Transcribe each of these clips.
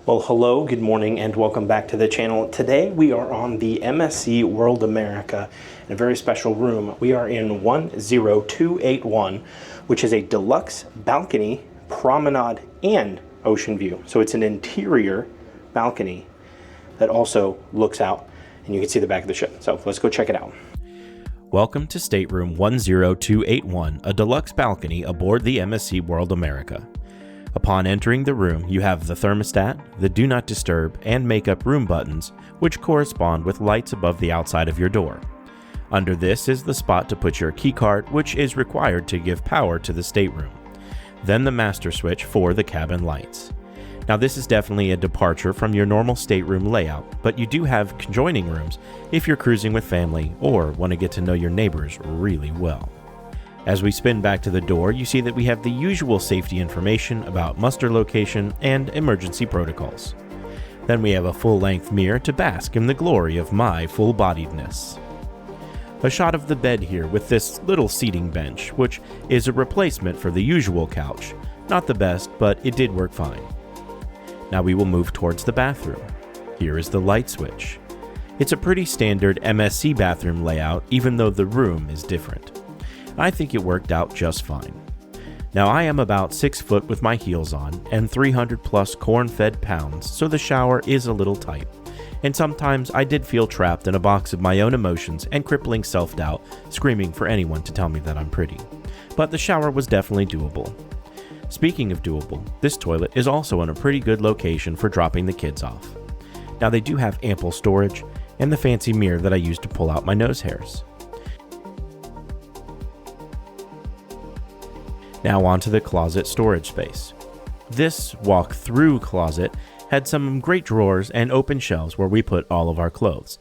Well, hello, good morning, and welcome back to the channel. Today we are on the MSC World America in a very special room. We are in 10281, which is a deluxe balcony, promenade, and ocean view. So it's an interior balcony that also looks out, and you can see the back of the ship. So let's go check it out. Welcome to Stateroom 10281, a deluxe balcony aboard the MSC World America. Upon entering the room, you have the thermostat, the Do Not Disturb, and Make Up Room buttons, which correspond with lights above the outside of your door. Under this is the spot to put your key card, which is required to give power to the stateroom. Then the master switch for the cabin lights. Now this is definitely a departure from your normal stateroom layout, but you do have conjoining rooms if you're cruising with family or want to get to know your neighbors really well. As we spin back to the door, you see that we have the usual safety information about muster location and emergency protocols. Then we have a full-length mirror to bask in the glory of my full-bodiedness. A shot of the bed here with this little seating bench, which is a replacement for the usual couch. Not the best, but it did work fine. Now we will move towards the bathroom. Here is the light switch. It's a pretty standard MSC bathroom layout, even though the room is different. I think it worked out just fine. Now I am about 6 foot with my heels on and 300 plus corn-fed pounds, so the shower is a little tight. And sometimes I did feel trapped in a box of my own emotions and crippling self-doubt, screaming for anyone to tell me that I'm pretty. But the shower was definitely doable. Speaking of doable, this toilet is also in a pretty good location for dropping the kids off. Now they do have ample storage and the fancy mirror that I use to pull out my nose hairs. Now onto the closet storage space. This walk-through closet had some great drawers and open shelves where we put all of our clothes.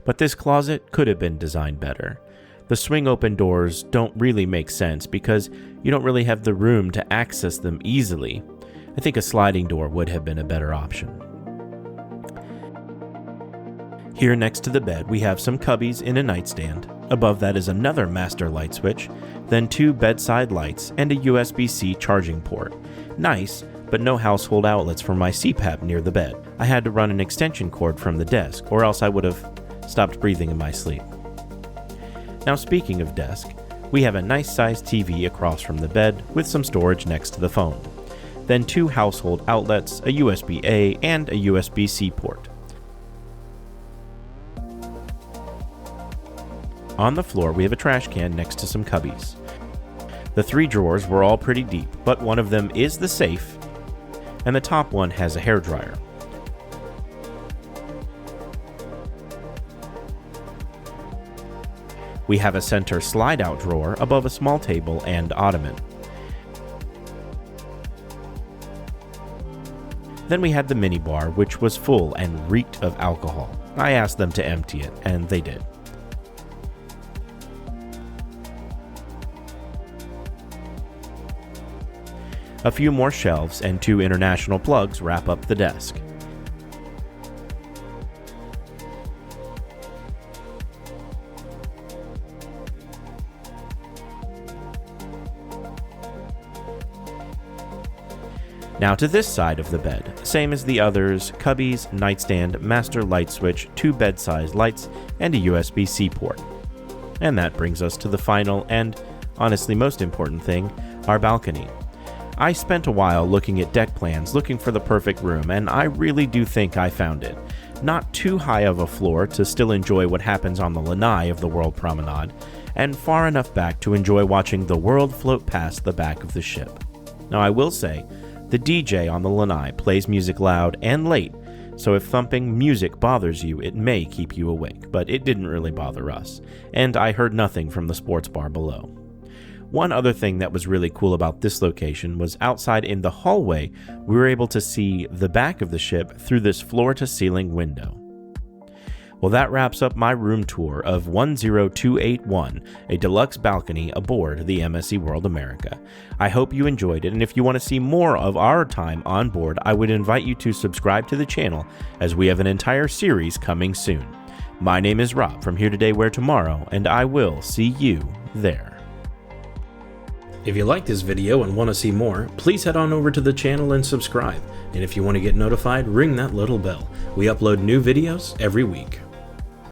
But this closet could have been designed better. The swing-open doors don't really make sense because you don't really have the room to access them easily. I think a sliding door would have been a better option. Here next to the bed we have some cubbies in a nightstand. Above that is another master light switch, then 2 bedside lights and a USB-C charging port. Nice, but no household outlets for my CPAP near the bed. I had to run an extension cord from the desk or else I would have stopped breathing in my sleep. Now speaking of desk, we have a nice sized TV across from the bed with some storage next to the phone. Then 2 household outlets, a USB-A and a USB-C port. On the floor, we have a trash can next to some cubbies. The 3 drawers were all pretty deep, but one of them is the safe, and the top one has a hairdryer. We have a center slide-out drawer above a small table and ottoman. Then we had the minibar, which was full and reeked of alcohol. I asked them to empty it, and they did. A few more shelves and 2 international plugs wrap up the desk. Now to this side of the bed, same as the others, cubbies, nightstand, master light switch, 2 bed-sized lights, and a USB-C port. And that brings us to the final and, honestly most important thing, our balcony. I spent a while looking at deck plans, looking for the perfect room, and I really do think I found it. Not too high of a floor to still enjoy what happens on the lanai of the World Promenade, and far enough back to enjoy watching the world float past the back of the ship. Now I will say, the DJ on the lanai plays music loud and late, so if thumping music bothers you, it may keep you awake, but it didn't really bother us, and I heard nothing from the sports bar below. One other thing that was really cool about this location was outside in the hallway, we were able to see the back of the ship through this floor-to-ceiling window. Well, that wraps up my room tour of 10281, a deluxe balcony aboard the MSC World America. I hope you enjoyed it, and if you want to see more of our time on board, I would invite you to subscribe to the channel as we have an entire series coming soon. My name is Rob from Here Today Where Tomorrow, and I will see you there. If you like this video and want to see more, please head on over to the channel and subscribe. And if you want to get notified, ring that little bell. We upload new videos every week.